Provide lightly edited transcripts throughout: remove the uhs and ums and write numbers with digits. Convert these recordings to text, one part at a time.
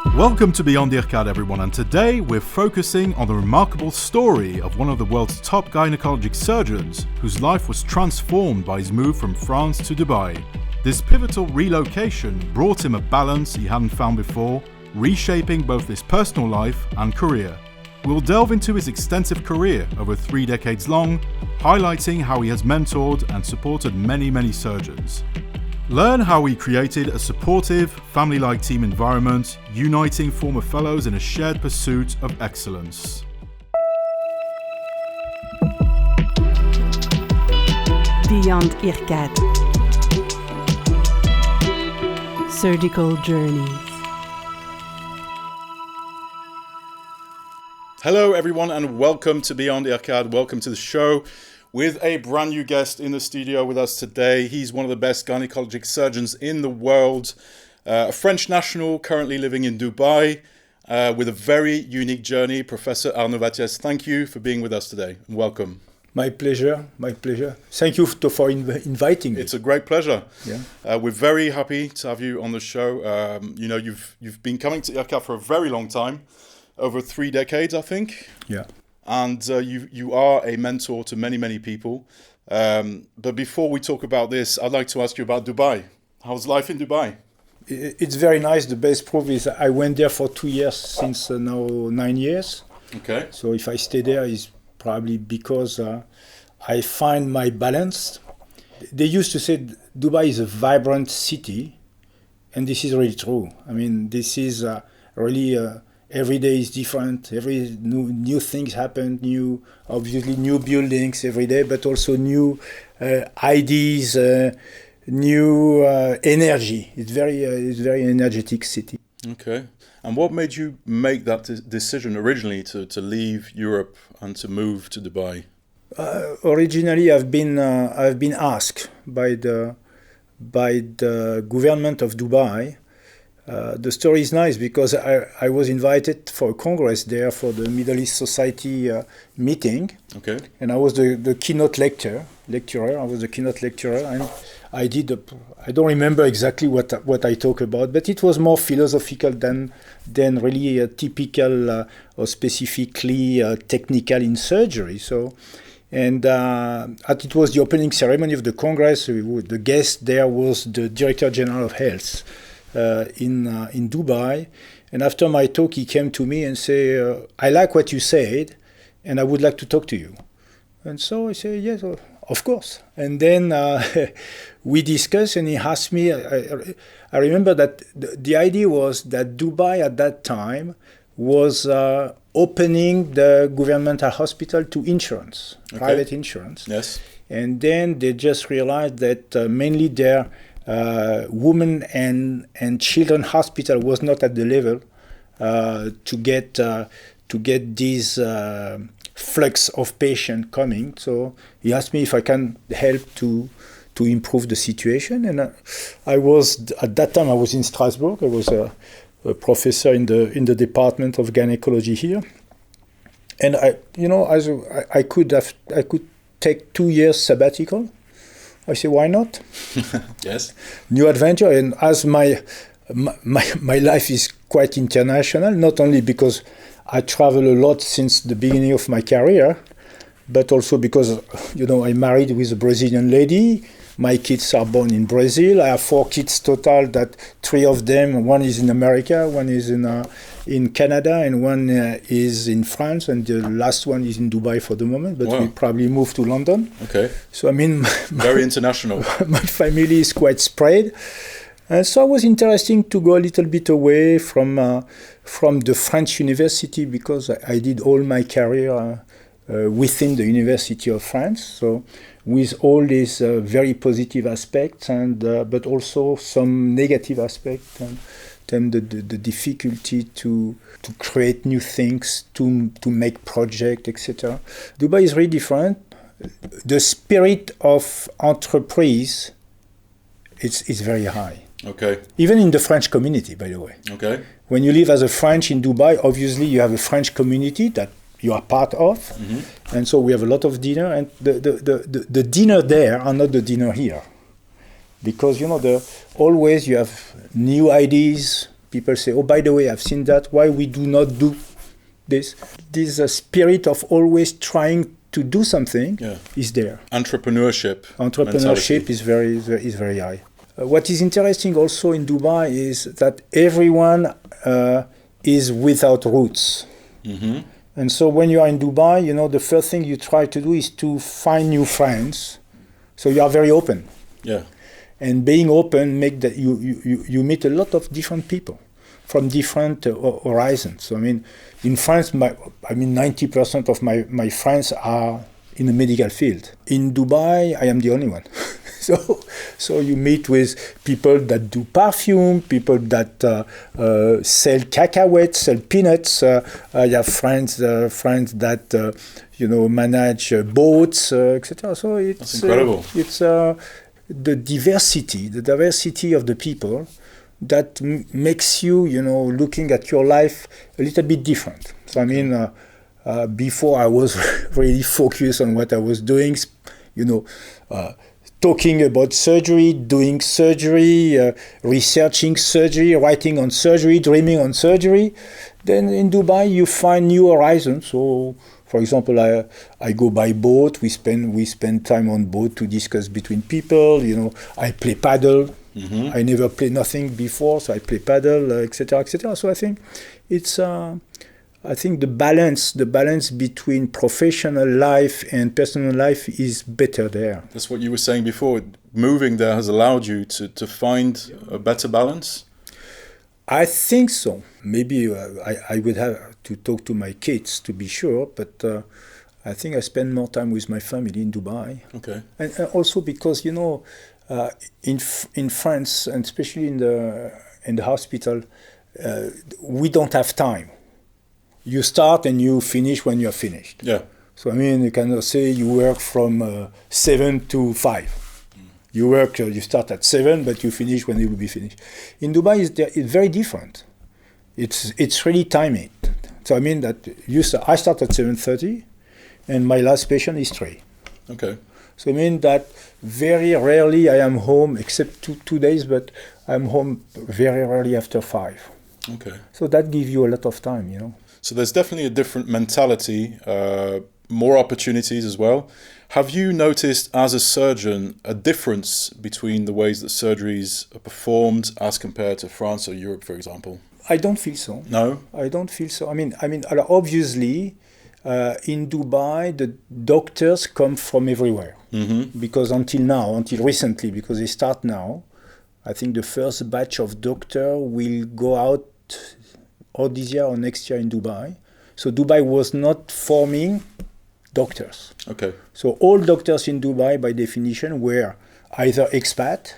Welcome to Beyond IRCAD, everyone, and today we're focusing on the remarkable story of one of the world's top gynecologic surgeons whose life was transformed by his move from France to Dubai. This pivotal relocation brought him a balance he hadn't found before, reshaping both his personal life and career. We'll delve into his extensive career over 3 decades long, highlighting how he has mentored and supported many surgeons. Learn how he created a supportive, family-like team environment, uniting former fellows in a shared pursuit of excellence. Beyond IRCAD. Surgical Journeys. Hello everyone and welcome to Beyond IRCAD. Welcome to the show with a brand new guest in the studio with us today. He's one of the best gynecologic surgeons in the world, a French national currently living in Dubai with a very unique journey. Professor Arnaud Wattiez, thank you for being with us today and welcome. My pleasure. Thank you for inviting me. It's a great pleasure. Yeah. We're very happy to have you on the show. You've been coming to IRCAD for a very long time, over 3 decades, I think. Yeah. And you are a mentor to many people. But before we talk about this, I'd like to ask you about Dubai. How's life in Dubai? It's very nice. The best proof is I went there for 2 years since now 9 years. Okay. So if I stay there, it's probably because I find my balance. They used to say Dubai is a vibrant city, and this is really true. I mean, this is really... every day is different. Every new things happen. Obviously new buildings every day, but also new ideas, new energy. It's very energetic city. Okay. And what made you make that decision originally to leave Europe and to move to Dubai? Originally, I've been asked by the government of Dubai. The story is nice because I was invited for a congress there for the Middle East Society meeting. Okay. And I was the keynote lecturer. I was the keynote lecturer, and I don't remember exactly what I talk about, but it was more philosophical than really typical or specifically technical in surgery. So, and it was the opening ceremony of the congress. The guest there was the Director General of Health. In Dubai, and after my talk he came to me and said, I like what you said and I would like to talk to you. And so I said, yes, of course. And then we discussed, and he asked me, I remember that the idea was that Dubai at that time was opening the governmental hospital to insurance, private insurance. Yes. And then they just realized that mainly their women and children hospital was not at the level to get this flux of patient coming. So he asked me if I can help to improve the situation. And at that time I was in Strasbourg. I was a professor in the department of gynecology here. And I could take 2 years sabbatical. I said, why not? Yes. New adventure. And as my life is quite international, not only because I travel a lot since the beginning of my career, but also because, I'm married with a Brazilian lady. My kids are born in Brazil. I have 4 kids total, that 3 of them, one is in America, one is in Canada, and one is in France, and the last one is in Dubai for the moment, but Wow. we probably move to London. Okay. So, I mean... Very international. My family is quite spread. So it was interesting to go a little bit away from the French university, because I did all my career within the University of France. So with all these very positive aspects, and but also some negative aspects, and then the difficulty to create new things, to make projects, etc. Dubai is really different. The spirit of enterprise is very high. Okay. Even in the French community, by the way. Okay. When you live as a French in Dubai, obviously you have a French community that you are part of. Mm-hmm. And so we have a lot of dinner, and the dinner there are not the dinner here. Because, always you have new ideas, people say, oh, by the way, I've seen that. Why we do not do this? This spirit of always trying to do something is there. Entrepreneurship is very high. What is interesting also in Dubai is that everyone is without roots. Mm-hmm. And so when you are in Dubai, the first thing you try to do is to find new friends. So you are very open. Yeah. And being open make that you meet a lot of different people from different horizons. So, in France, 90% of my friends are in the medical field. In Dubai, I am the only one. So you meet with people that do perfume, people that sell cacahuètes, sell peanuts. I have friends that manage boats, etc. So that's incredible. It's the diversity of the people that makes you, looking at your life a little bit different. So before I was really focused on what I was doing, talking about surgery, doing surgery, researching surgery, writing on surgery, dreaming on surgery. Then in Dubai you find new horizons. So, for example, I go by boat. We spend time on boat to discuss between people. I play paddle. Mm-hmm. I never played nothing before, so I play paddle, etc., etc. So I think it's the balance between professional life and personal life is better there. That's what you were saying before. Moving there has allowed you to find a better balance? I think so. Maybe I would have to talk to my kids to be sure, but I think I spend more time with my family in Dubai. Okay. And also because, in France, and especially in the hospital, we don't have time. You start and you finish when you're finished. Yeah. So you cannot say you work from 7 to 5. You start at 7, but you finish when it will be finished. In Dubai, it's very different. It's really timing. So I start at 7:30, and my last patient is 3. Okay. So that very rarely I am home, except two days, but I'm home very rarely after 5. Okay. So that gives you a lot of time, So there's definitely a different mentality, more opportunities as well. Have you noticed as a surgeon a difference between the ways that surgeries are performed as compared to France or Europe, for example? I don't feel so. No? I don't feel so. Obviously, in Dubai, the doctors come from everywhere. Mm-hmm. Because until recently, because they start now, I think the first batch of doctors will go out or this year or next year in Dubai. So Dubai was not forming doctors. Okay. So all doctors in Dubai, by definition, were either expat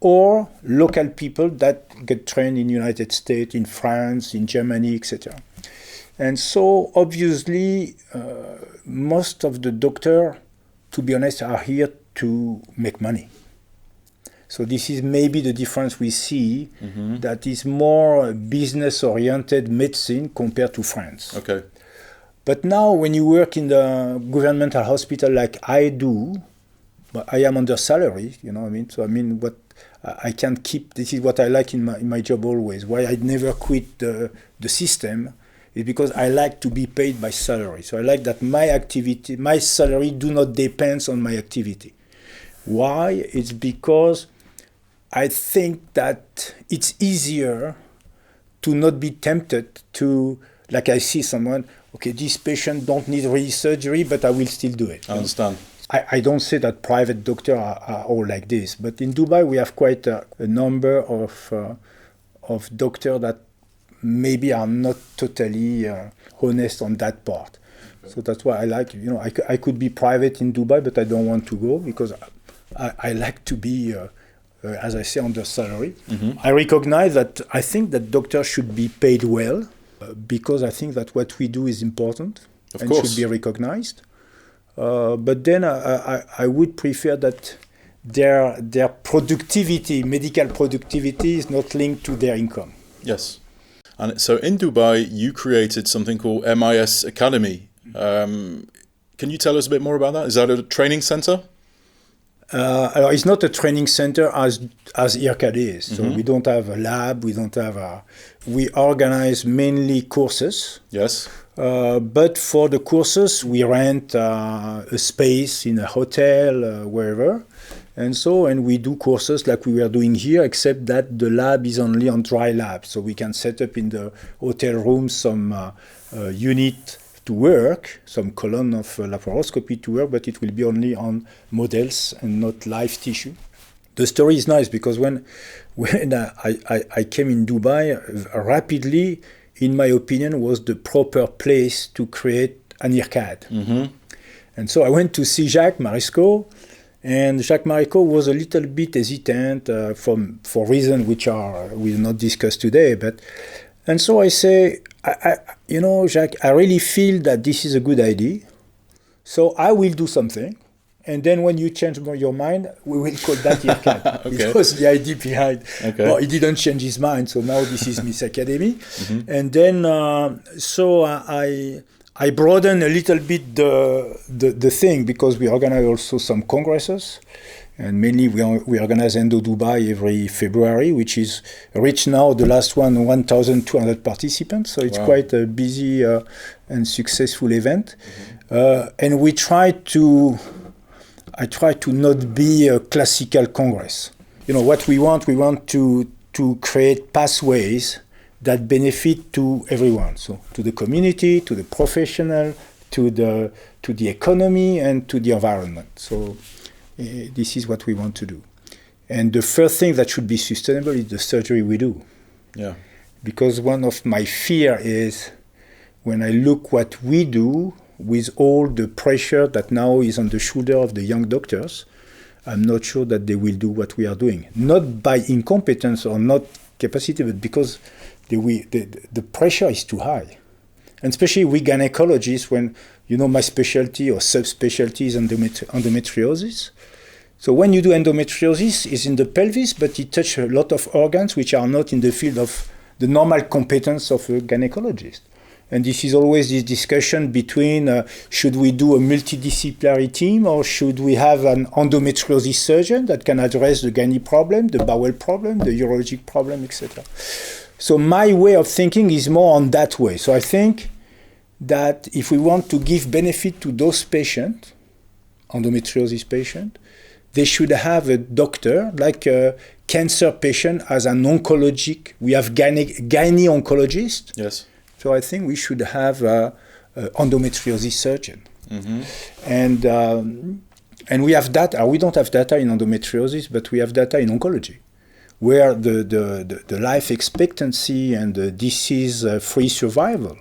or local people that get trained in the United States, in France, in Germany, etc. And so obviously, most of the doctors, to be honest, are here to make money. So this is maybe the difference we see, that is more business-oriented medicine compared to France. Okay. But now when you work in the governmental hospital like I do, but I am under salary, So what I can't keep, this is what I like in my job always. Why I never quit the system is because I like to be paid by salary. So I like that my salary do not depend on my activity. Why? It's because I think that it's easier to not be tempted to, like I see someone, okay, this patient don't need really surgery, but I will still do it. I understand. I don't say that private doctors are all like this, but in Dubai we have quite a number of doctors that maybe are not totally honest on that part. Okay. So that's why I like, I could be private in Dubai, but I don't want to go because I like to be, as I say, under salary. Mm-hmm. I recognize that I think that doctors should be paid well because I think that what we do is important and should be recognized. But then I would prefer that their productivity, medical productivity, is not linked to their income. Yes. And so in Dubai, you created something called MIS Academy. Can you tell us a bit more about that? Is that a training center? It's not a training center as IRCAD is. So we don't have a lab. We don't have we organize mainly courses. Yes. But for the courses, we rent a space in a hotel, wherever. And we do courses like we were doing here, except that the lab is only on dry lab. So we can set up in the hotel room some unit to work, some column of laparoscopy to work, but it will be only on models and not live tissue. The story is nice because when I came in Dubai, rapidly, in my opinion, was the proper place to create an IRCAD. And so I went to see Jacques Marisco, and Jacques Marisco was a little bit hesitant for reasons which we'll not discuss today. And so I say, Jacques, I really feel that this is a good idea. So I will do something. And then when you change your mind, we will call that IRCAD. Okay. It was the idea behind. Okay. Well, he didn't change his mind. So now this is Miss Academy. And then, I broaden a little bit the thing because we organize also some congresses. And mainly we organize Endo Dubai every February, which is reached now, the last one, 1,200 participants. So it's quite a busy and successful event. And I try to not be a classical congress. What we want to create pathways that benefit to everyone. So to the community, to the professional, to the economy, and to the environment. So this is what we want to do. And the first thing that should be sustainable is the surgery we do. Yeah. Because one of my fear is when I look what we do with all the pressure that now is on the shoulder of the young doctors, I'm not sure that they will do what we are doing. Not by incompetence or not capacity, but because the pressure is too high. And especially we gynecologists, when, my specialty or subspecialty is endometriosis. So when you do endometriosis, it's in the pelvis, but it touches a lot of organs which are not in the field of the normal competence of a gynecologist. And this is always this discussion between should we do a multidisciplinary team or should we have an endometriosis surgeon that can address the gynae problem, the bowel problem, the urologic problem, etc. So my way of thinking is more on that way. So I think that if we want to give benefit to those patients, endometriosis patients, they should have a doctor, like a cancer patient as an oncologic. We have gynae oncologist. Yes. So I think we should have an endometriosis surgeon. And we have data. We don't have data in endometriosis, but we have data in oncology, where the life expectancy and the disease-free survival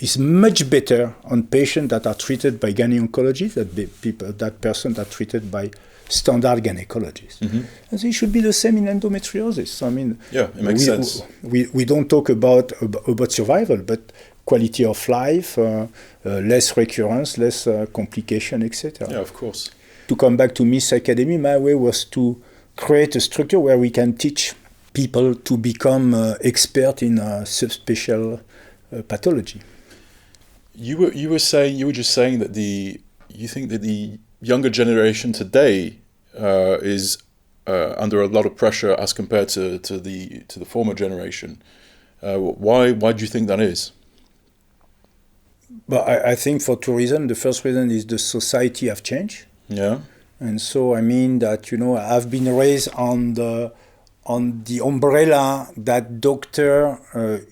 is much better on patients that are treated by gynae-oncologists than that person that are treated by standard gynecologists. And so it should be the same in endometriosis. I mean, yeah, it makes sense. We don't talk about survival, but quality of life, less recurrence, less complication, etc. Yeah, of course. To come back to Miss Academy, my way was to create a structure where we can teach people to become expert in subspecial pathology. You were just saying that you think that the younger generation today is under a lot of pressure as compared to the former generation. Why do you think that is? But I think for two reasons. The first reason is the society have changed. Yeah. And so I mean that I've been raised on the umbrella that doctor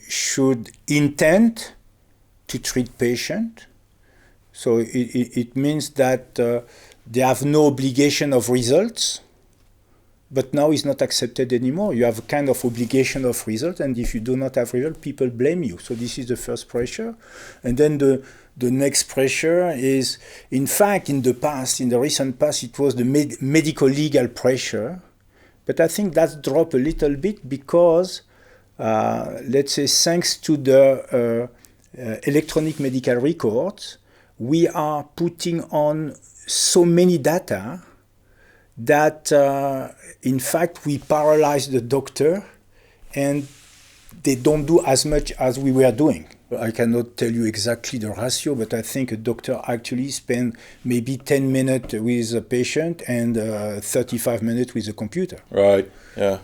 should intend to treat patient. So it means that they have no obligation of results, but now it's not accepted anymore. You have a kind of obligation of result, and if you do not have result, people blame you. So this is the first pressure. And then the next pressure is, in fact, in the recent past, it was the medical legal pressure. But I think that's dropped a little bit because, let's say, thanks to the electronic medical records, we are putting on so many data that, in fact, we paralyze the doctor and they don't do as much as we were doing. I cannot tell you exactly the ratio, but I think a doctor actually spends maybe 10 minutes with a patient and 35 minutes with a computer. Right, yeah.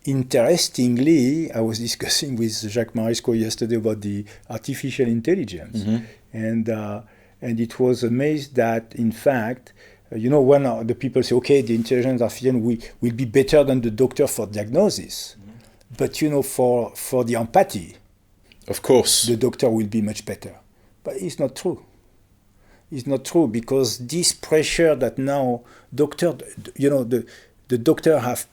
Interestingly, I was discussing with Jacques Marisco yesterday about the artificial intelligence. And it was amazed that, in fact, when the people say, okay, the intelligence artificial will be better than the doctor for diagnosis. But, for the empathy, of course, the doctor will be much better. But it's not true. It's not true, because this pressure that now the doctor have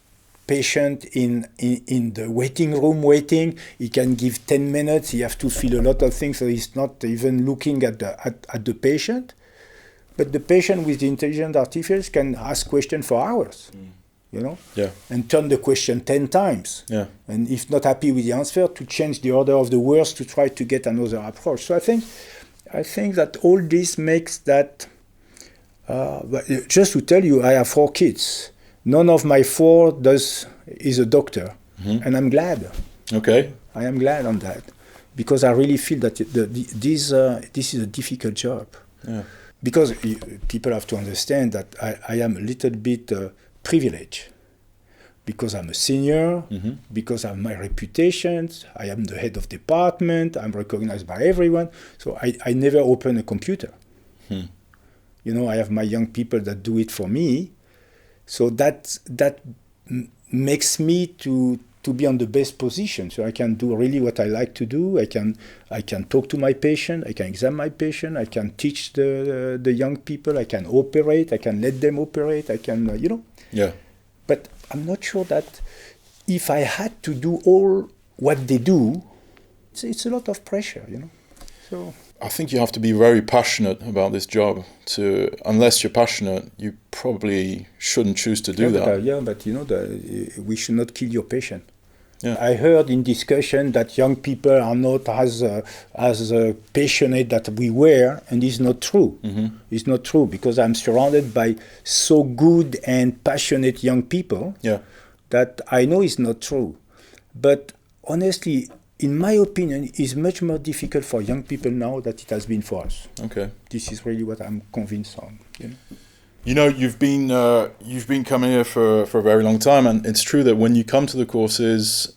patient in the waiting room waiting, he can give 10 minutes, he have to fill a lot of things, so he's not even looking at the patient. But the patient with the intelligent artificial can ask questions for hours. And turn the question 10 times. Yeah. And if not happy with the answer, to change the order of the words to try to get another approach. So I think that all this makes that, just to tell you, I have 4 kids. None of my 4 is a doctor. And I'm glad. Okay. I am glad on that. Because I really feel that this is a difficult job. Yeah. Because people have to understand that I am a little bit privilege, because I'm a senior, because I have my reputation, I am the head of department, I'm recognized by everyone, so I never open a computer. I have my young people that do it for me, so that makes me to be on the best position, so I can do really what I like to do. I can talk to my patient, I can examine my patient, I can teach the young people, I can operate, I can let them operate, I can, Yeah. But I'm not sure that if I had to do all what they do, it's a lot of pressure, So I think you have to be very passionate about this job. Unless you're passionate, you probably shouldn't choose to do that. But we should not kill your patient. Yeah. I heard in discussion that young people are not as passionate that we were, and it's not true. It's not true, because I'm surrounded by so good and passionate young people that I know it's not true. But honestly, in my opinion, it's much more difficult for young people now than it has been for us. Okay. This is really what I'm convinced on. You've been coming here for a very long time, and it's true that when you come to the courses,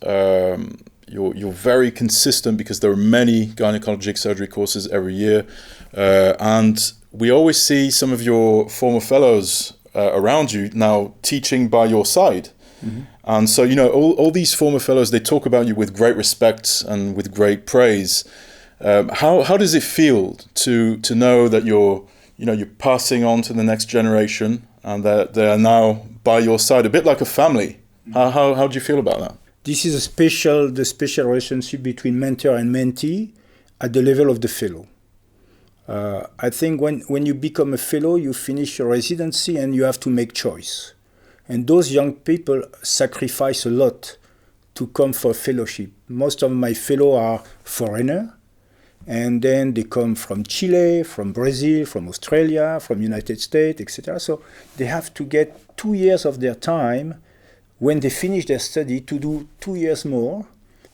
you're very consistent, because there are many gynecologic surgery courses every year, and we always see some of your former fellows around you now teaching by your side. And so all these former fellows, they talk about you with great respect and with great praise. How does it feel to know that you're passing on to the next generation, and that they are now by your side, a bit like a family? How do you feel about that? This is the special relationship between mentor and mentee at the level of the fellow. I think when you become a fellow, you finish your residency and you have to make choice. And those young people sacrifice a lot to come for fellowship. Most of my fellows are foreigners. And then they come from Chile, from Brazil, from Australia, from United States, etc. So they have to get 2 years of their time when they finish their study to do 2 years more.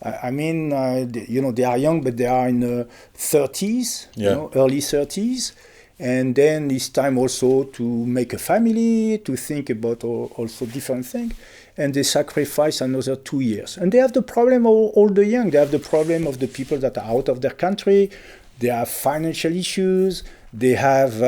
They are young, but they are in the 30s, early 30s. And then it's time also to make a family, to think about also different things. And they sacrifice another 2 years. And they have the problem of all the young. They have the problem of the people that are out of their country. They have financial issues. They have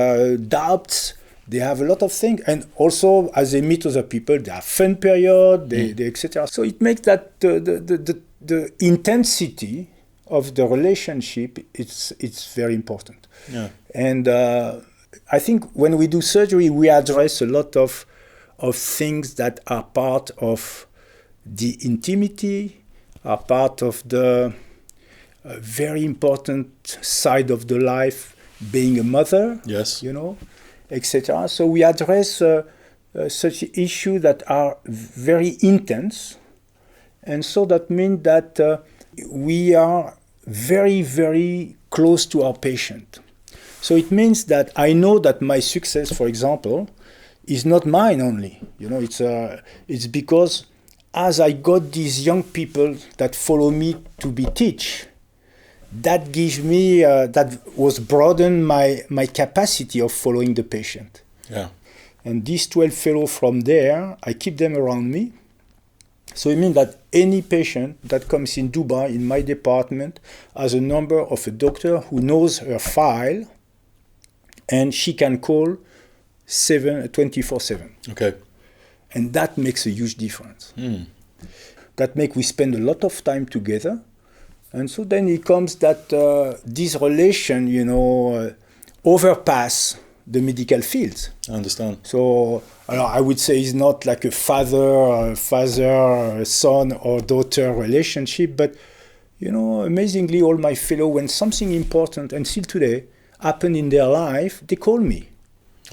doubts. They have a lot of things. And also, as they meet other people, they have fun period, they etc. So it makes that the intensity of the relationship, it's very important. Yeah. And I think when we do surgery, we address a lot of things that are part of the intimity, are part of the very important side of the life, being a mother, etc. So we address such issues that are very intense. And so that means that we are very, very close to our patient. So it means that I know that my success, for example, is not mine only. It's because as I got these young people that follow me to be teach, that gives me, that was broaden my capacity of following the patient. Yeah. And these 12 fellows from there, I keep them around me. So it means that any patient that comes in Dubai, in my department, has a number of a doctor who knows her file, and she can call 24/7. Okay. And that makes a huge difference. Mm. That makes we spend a lot of time together. And so then it comes that this relation, overpass the medical fields. I understand. So I would say it's not like a father-son or daughter relationship, but, amazingly, all my fellows, when something important, and still today, happen in their life, they call me.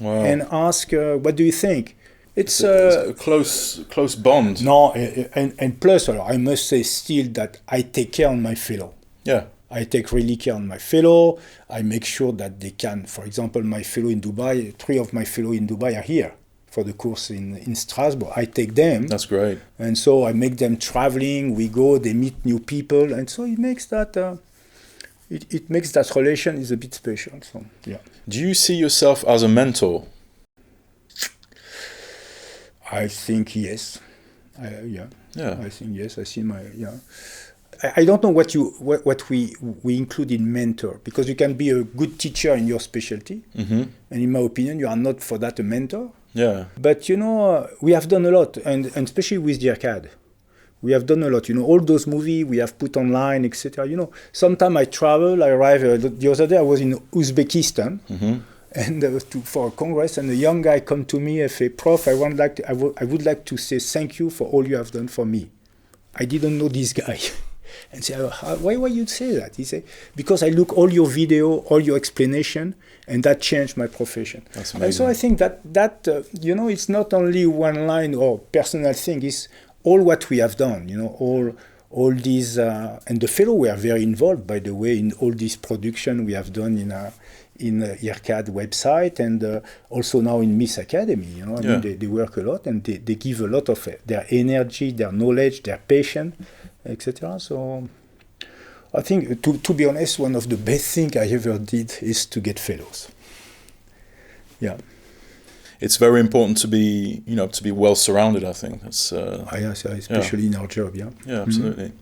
Wow. And ask, what do you think? It's a close bond. No, and plus, I must say still that I take care of my fellow. Yeah. I take really care of my fellow. I make sure that they can, for example, my fellow in Dubai, 3 of my fellow in Dubai are here for the course in Strasbourg. I take them. That's great. And so I make them traveling. We go, they meet new people. And so it makes that, it makes that relation is a bit special. So, yeah. Do you see yourself as a mentor? I think yes. Yeah. I think yes. I see I don't know what we include in mentor, because you can be a good teacher in your specialty, and in my opinion, you are not for that a mentor. Yeah. But we have done a lot, and especially with the IRCAD, we have done a lot. All those movies we have put online, etc. Sometimes I travel. I arrive. The other day I was in Uzbekistan. And for a congress, and a young guy come to me and say, "Prof, I would like to say thank you for all you have done for me." I didn't know this guy, and say, "Why you say that?" He said, "Because I look all your video, all your explanation, and that changed my profession." That's amazing. And so I think that it's not only one line or personal thing; it's all what we have done. All these, and the fellow were very involved, by the way, in all this production we have done in IRCAD website, and also now in Miss Academy. I mean, they work a lot, and they give a lot of their energy, their knowledge, their passion, etc. So I think, to be honest, one of the best things I ever did is to get fellows. Yeah. It's very important to be well surrounded. I think that's especially in our job. Yeah. Yeah, absolutely.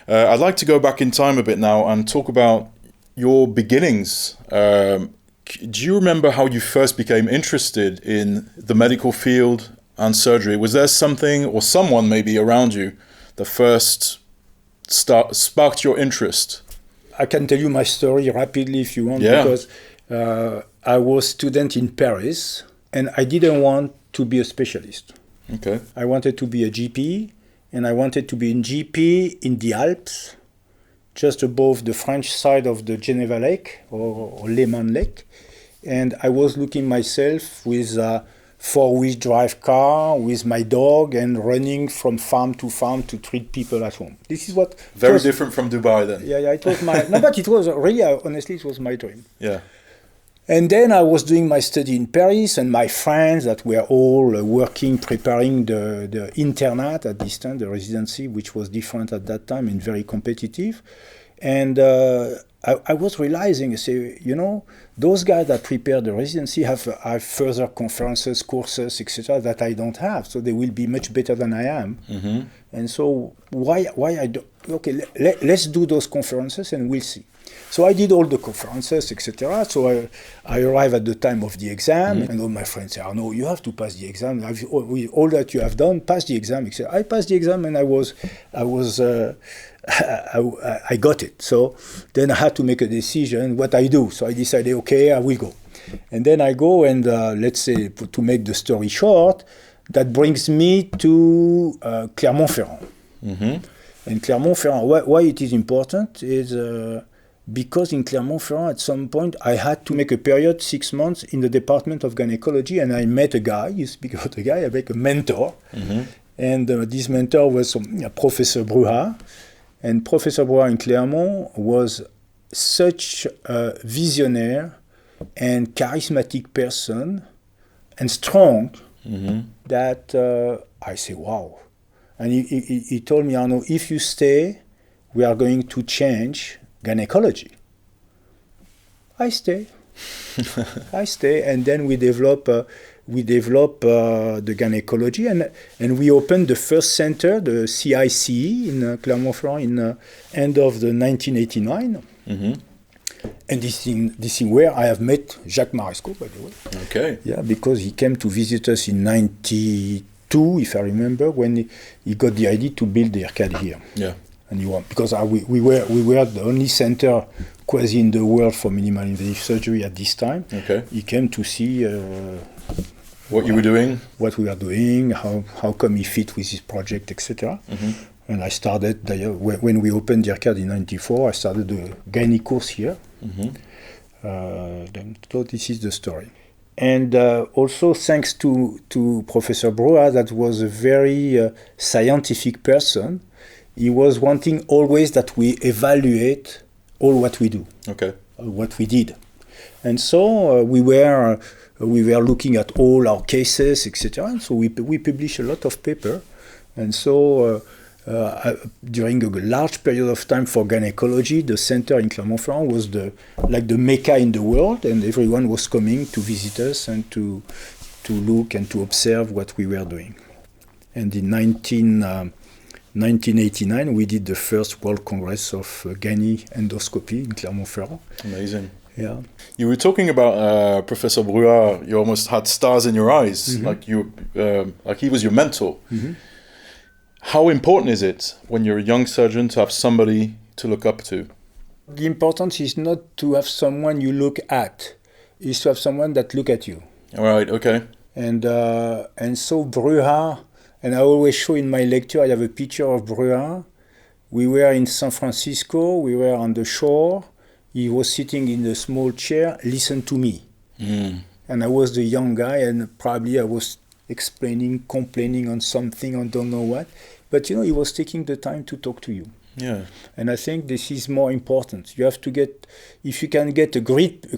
I'd like to go back in time a bit now and talk about your beginnings. Do you remember how you first became interested in the medical field and surgery? Was there something or someone maybe around you that first sparked your interest? I can tell you my story rapidly if you want, because I was student in Paris, and I didn't want to be a specialist. Okay. I wanted to be a GP, and I wanted to be in GP in the Alps, just above the French side of the Geneva Lake or Léman Lake. And I was looking myself with a 4-wheel drive car with my dog and running from farm to treat people at home. This is what... Very different from Dubai then. Yeah, it was my... No, but it was really, honestly, it was my dream. Yeah. And then I was doing my study in Paris, and my friends that were all working, preparing the internat at this time, the residency, which was different at that time and very competitive. And I was realizing, those guys that prepare the residency have further conferences, courses, etc. that I don't have, so they will be much better than I am. Mm-hmm. And so why I do? Okay, let's do those conferences and we'll see. So I did all the conferences, etc. So I arrived at the time of the exam, and all my friends say, "Arnaud, you have to pass the exam. With all that you have done, pass the exam." Etc. I passed the exam, and I got it. So then I had to make a decision what I do. So I decided, okay, I will go. And then I go, and let's say, to make the story short, that brings me to Clermont-Ferrand. Mm-hmm. And Clermont-Ferrand, why it is important is because in Clermont-Ferrand, at some point, I had to make a period, 6 months, in the Department of Gynecology, and I met a guy, you speak about a guy, I met a mentor, and this mentor was Professor Bruhat, and Professor Bruhat in Clermont was such a visionary and charismatic person, and strong, that I say, wow. And he told me, Arnaud, if you stay, we are going to change gynecology. I stay. And then we develop the gynecology, and we opened the first center, the CICE in Clermont-Ferrand in end of the 1989. Mm-hmm. And this is where I have met Jacques Marescot, by the way. Okay. Yeah, because he came to visit us in 92, if I remember, when he got the idea to build the IRCAD here. Yeah. And because we were the only center quasi in the world for minimal invasive surgery at this time. Okay. He came to see what you were doing, what we were doing, how come he fit with his project, etc. Mm-hmm. And I started when we opened the IRCAD in '94. I started the gynae course here. Mm-hmm. So this is the story. And also thanks to Professor Bruat, that was a very scientific person. He was wanting always that we evaluate all what we do, what we did. And so we were looking at all our cases, etc. And so we published a lot of paper. And so during a large period of time for gynecology, the center in Clermont-Ferrand was the Mecca in the world, and everyone was coming to visit us and to look and to observe what we were doing. And in 1989, we did the first World Congress of Gynae Endoscopy in Clermont-Ferrand. Amazing. Yeah. You were talking about Professor Bruat. You almost had stars in your eyes, mm-hmm. like he was your mentor. Mm-hmm. How important is it when you're a young surgeon to have somebody to look up to? The importance is not to have someone you look at; is to have someone that look at you. All right. Okay. And so Bruat. And I always show in my lecture, I have a picture of Bruat. We were in San Francisco, we were on the shore. He was sitting in a small chair, listen to me. Mm. And I was the young guy, and probably I was complaining on something, I don't know what. But he was taking the time to talk to you. Yeah. And I think this is more important. You have to if you can get a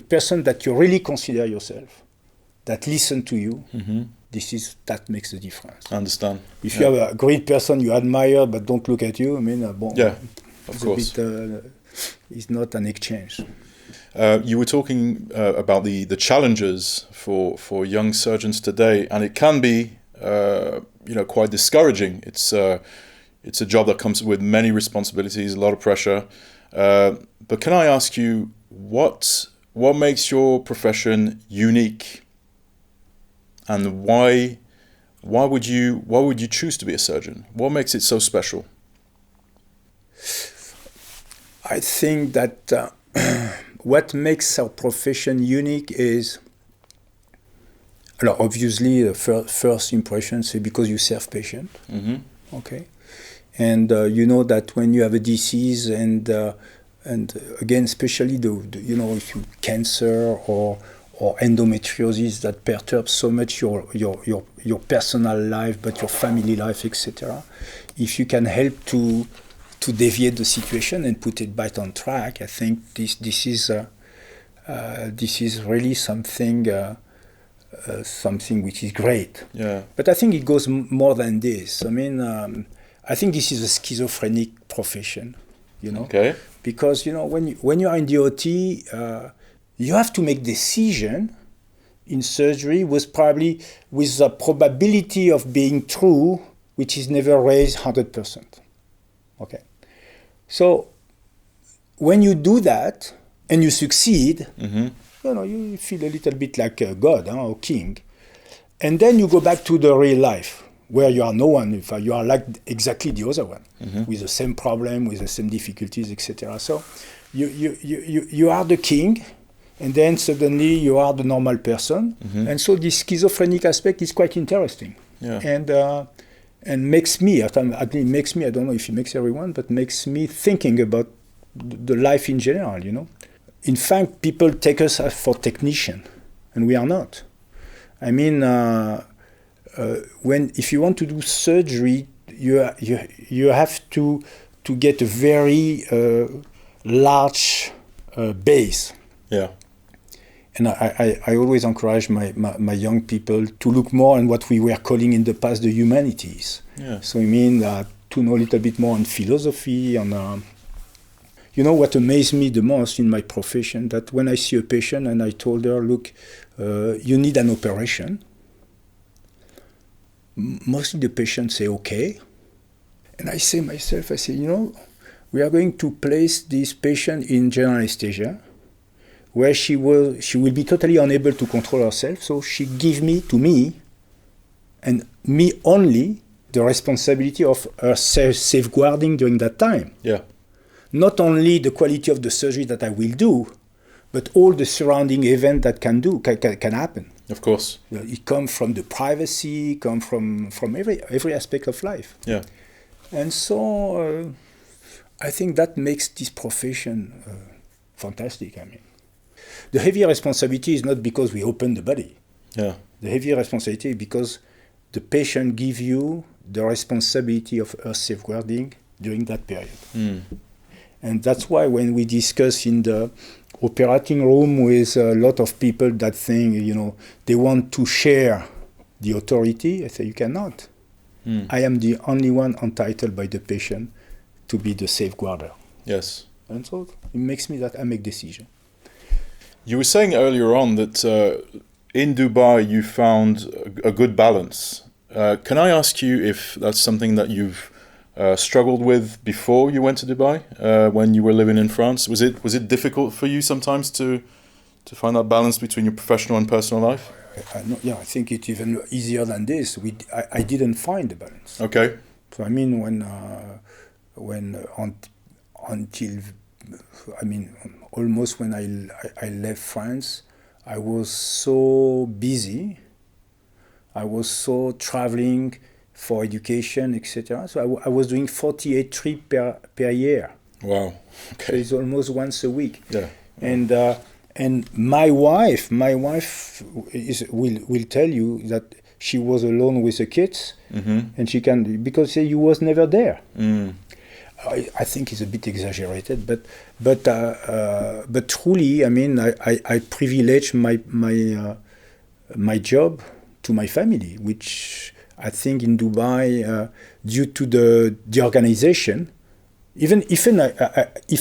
person that you really consider yourself, that listen to you, mm-hmm. That makes a difference. I understand. If you have a great person you admire but don't look at you, yeah, of course. It's not an exchange. You were talking about the challenges for young surgeons today, and it can be quite discouraging. It's a job that comes with many responsibilities, a lot of pressure. But can I ask you, what makes your profession unique? And why would you choose to be a surgeon? What makes it so special? I think that what makes our profession unique is, obviously, the first impression is because you serve patients. Mm-hmm. Okay, and you know that when you have a disease, and again, especially if you cancer or endometriosis that perturbs so much your personal life, but your family life, etc. If you can help to deviate the situation and put it back on track, I think this is really something which is great. Yeah. But I think it goes more than this. I think this is a schizophrenic profession, Okay. Because when you are in the OT. You have to make decision in surgery with a probability of being true, which is never raised 100%. Okay. So when you do that and you succeed, mm-hmm. You feel a little bit like a god or king. And then you go back to the real life where you are no one. You are like exactly the other one, mm-hmm. with the same problem, with the same difficulties, etc. So you are the king. And then suddenly you are the normal person, mm-hmm. and so this schizophrenic aspect is quite interesting, yeah. And makes me. I don't know if it makes everyone, but makes me thinking about the life in general. In fact, people take us for technician, and we are not. If you want to do surgery, you have to get a very large base. Yeah. And I always encourage my young people to look more on what we were calling in the past the humanities. Yeah. So to know a little bit more on philosophy, on You know what amazed me the most in my profession, that when I see a patient and I told her, look, you need an operation, mostly the patients say, okay. And I say myself, we are going to place this patient in general anesthesia, where she will be totally unable to control herself, so she gives to me, and me only, the responsibility of her safeguarding during that time. Yeah. Not only the quality of the surgery that I will do, but all the surrounding event that can happen. Of course. It comes from the privacy, comes from every aspect of life. Yeah. And so I think that makes this profession fantastic. I mean, the heavy responsibility is not because we open the body. Yeah. The heavy responsibility is because the patient gives you the responsibility of her safeguarding during that period. Mm. And that's why when we discuss in the operating room with a lot of people that think, they want to share the authority, I say, you cannot. Mm. I am the only one entitled by the patient to be the safeguarder. Yes. And so it makes me that I make decision. You were saying earlier on that in Dubai you found a good balance. Can I ask you if that's something that you've struggled with before you went to Dubai, when you were living in France? Was it difficult for you sometimes to find that balance between your professional and personal life? I think it's even easier than this. I didn't find the balance. Okay. So I mean, almost when I left France, I was so busy. I was so traveling for education, etc. So I was doing 48 trips per year. Wow. Okay. So it's almost once a week. Yeah. And my wife will tell you that she was alone with the kids, mm-hmm. and she can, because you was never there. Mm. I think it's a bit exaggerated, but truly, I mean, I privilege my job to my family, which I think in Dubai, due to the organization, even if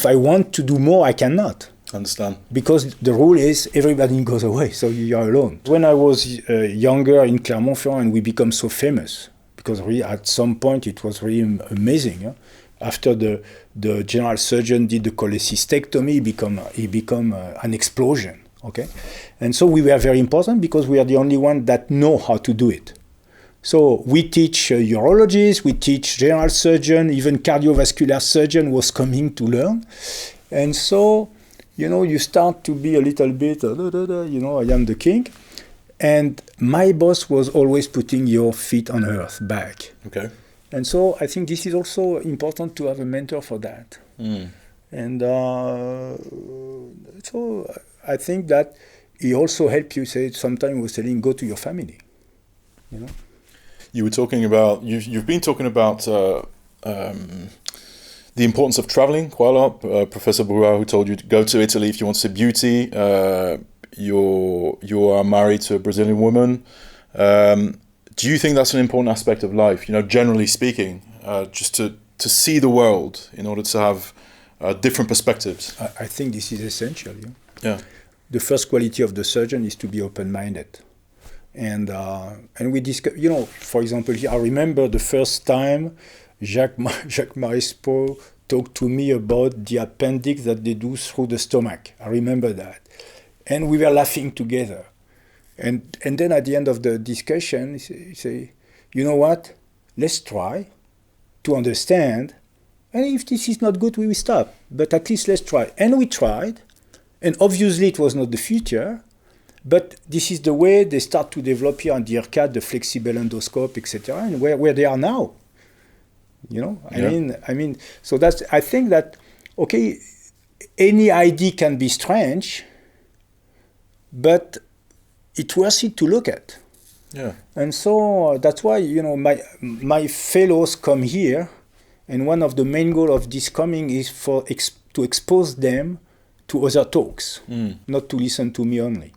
I want to do more, I cannot. Understand. Because the rule is everybody goes away, so you are alone. When I was younger in Clermont-Ferrand, and we become so famous, because really at some point it was really amazing. Yeah? After the general surgeon did the cholecystectomy, he become an explosion. Okay, and so we were very important because we are the only one that know how to do it. So we teach urologists, we teach general surgeon, even cardiovascular surgeon was coming to learn, and so you start to be a little bit, I am the king, and my boss was always putting your feet on earth back. Okay. And so I think this is also important to have a mentor for that. Mm. And so I think that he also helped you. Sometimes he was telling, go to your family. You were talking about, you've been talking about the importance of traveling quite a lot. Professor Bourra, who told you to go to Italy if you want to see beauty. You are married to a Brazilian woman. Do you think that's an important aspect of life, generally speaking, just to see the world in order to have different perspectives? I think this is essential. Yeah. The first quality of the surgeon is to be open-minded. And we discuss, for example, I remember the first time Jacques Marispo talked to me about the appendix that they do through the stomach. I remember that. And we were laughing together. And then at the end of the discussion, he say, you know what? Let's try to understand. And if this is not good, we will stop. But at least let's try. And we tried. And obviously it was not the future. But this is the way they start to develop here on the IRCAD, the flexible endoscope, etc. And where they are now. I mean, so that's, I think that, okay, any idea can be strange, but it's worth it to look at. Yeah. And so that's why, my fellows come here, and one of the main goals of this coming is to expose them to other talks, not to listen to me only.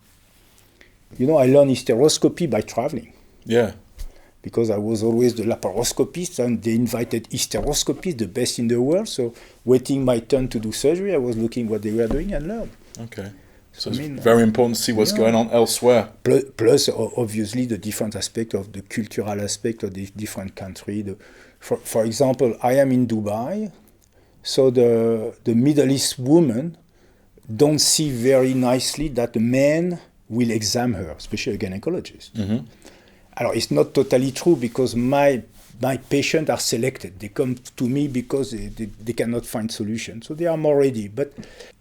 I learned hysteroscopy by traveling. Yeah. because I was always the laparoscopist, and they invited hysteroscopists, the best in the world. So waiting my turn to do surgery, I was looking what they were doing and learned. Okay. So it's very important to see what's going on elsewhere. Plus, obviously, the different aspect of the cultural aspect of the different country. For example, I am in Dubai, so the Middle East women don't see very nicely that the man will examine her, especially a gynecologist. Mm-hmm. It's not totally true, because my patients are selected. They come to me because they cannot find solutions. So they are more ready. But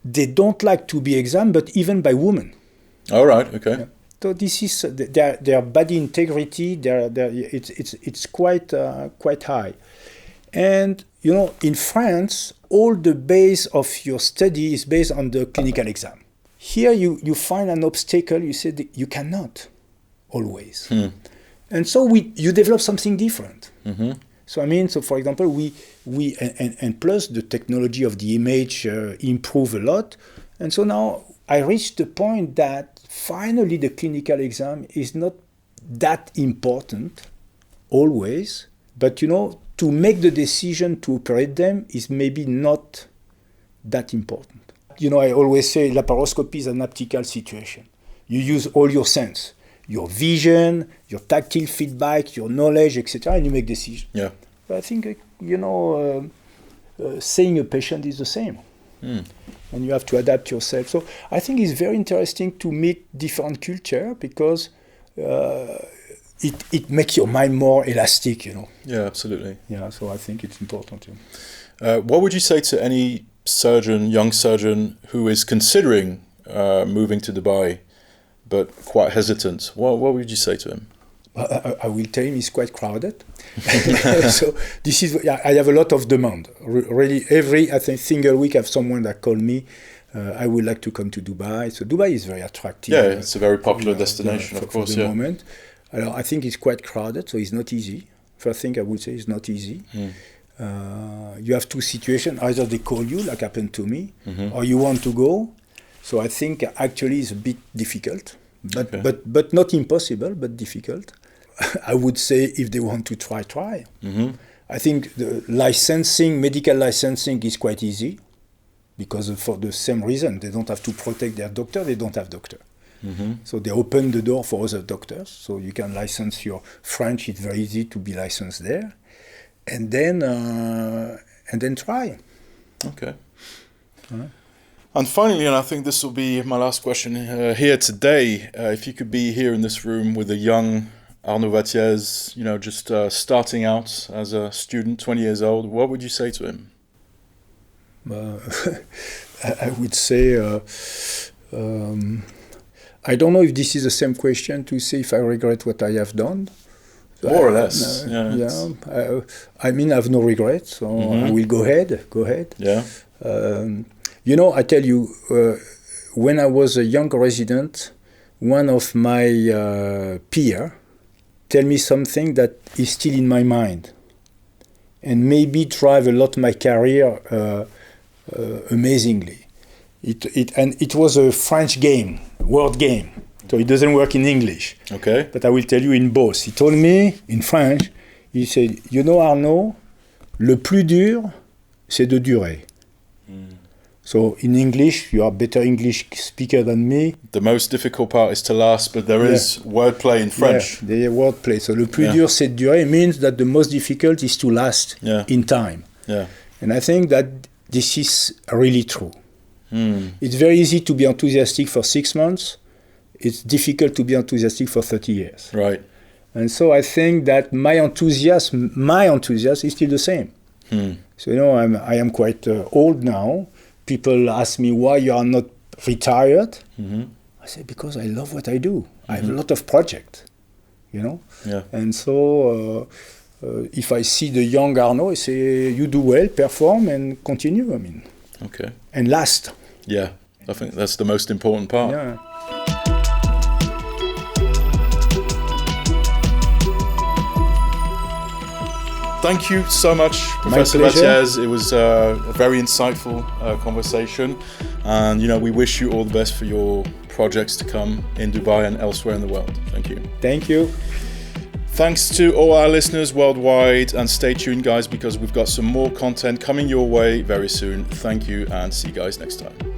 they don't like to be examined, but even by women. All right, okay. Yeah. So this is their body integrity. It's quite high. And in France, all the base of your study is based on the clinical exam. Here you find an obstacle. You say you cannot always. And so you develop something different. Mm-hmm. So for example, we plus the technology of the image improve a lot. And so now I reached the point that finally the clinical exam is not that important always, but to make the decision to operate them is maybe not that important. I always say laparoscopy is an optical situation. You use all your sense. Your vision, your tactile feedback, your knowledge, etc., and you make decisions. Yeah. But I think, seeing a patient is the same. And you have to adapt yourself. So I think it's very interesting to meet different culture, because it makes your mind more elastic, Yeah, absolutely. Yeah, so I think it's important. What would you say to any young surgeon, who is considering moving to Dubai, but quite hesitant? What would you say to him? I will tell him it's quite crowded. So this is, I have a lot of demand. Really, I think single week I have someone that called me, I would like to come to Dubai. So Dubai is very attractive. Yeah, it's a very popular destination, of course. For the moment. I think it's quite crowded, so it's not easy. First thing I would say is not easy. You have two situations. Either they call you, like happened to me, or you want to go. So I think actually it's a bit difficult. But not impossible, but difficult. I would say if they want to try. Mm-hmm. I think the medical licensing is quite easy, because for the same reason, they don't have to protect their doctor, they don't have doctor. Mm-hmm. So they open the door for other doctors, so you can license your French, it's very easy to be licensed there. And then try. Okay. And finally, and I think this will be my last question here today, if you could be here in this room with a young Arnaud Wattiez, just starting out as a student, 20 years old, what would you say to him? I would say, I don't know if this is the same question to say if I regret what I have done. More or less. I have no regrets, so I will go ahead. Yeah. I tell you, when I was a young resident, one of my peer tell me something that is still in my mind, and maybe drive a lot my career amazingly. It was a French word game, so it doesn't work in English. Okay. But I will tell you in both. He told me in French, he said, Arnaud, le plus dur, c'est de durer. So in English, you are better English speaker than me. The most difficult part is to last, but there is wordplay in French. Yeah, there is wordplay. So le plus dur, c'est de durer means that the most difficult is to last in time. Yeah. And I think that this is really true. It's very easy to be enthusiastic for 6 months. It's difficult to be enthusiastic for 30 years. Right. And so I think that my enthusiasm is still the same. So I am quite old now. People ask me why you are not retired. I say because I love what I do. I have a lot of projects, Yeah. And so if I see the young Arnaud, I say you do well, perform, and continue. Okay. And last. Yeah, I think that's the most important part. Yeah. Thank you so much, Professor Wattiez. It was a very insightful conversation, and we wish you all the best for your projects to come in Dubai and elsewhere in the world. Thank you. Thank you. Thanks to all our listeners worldwide, and stay tuned, guys, because we've got some more content coming your way very soon. Thank you, and see you guys next time.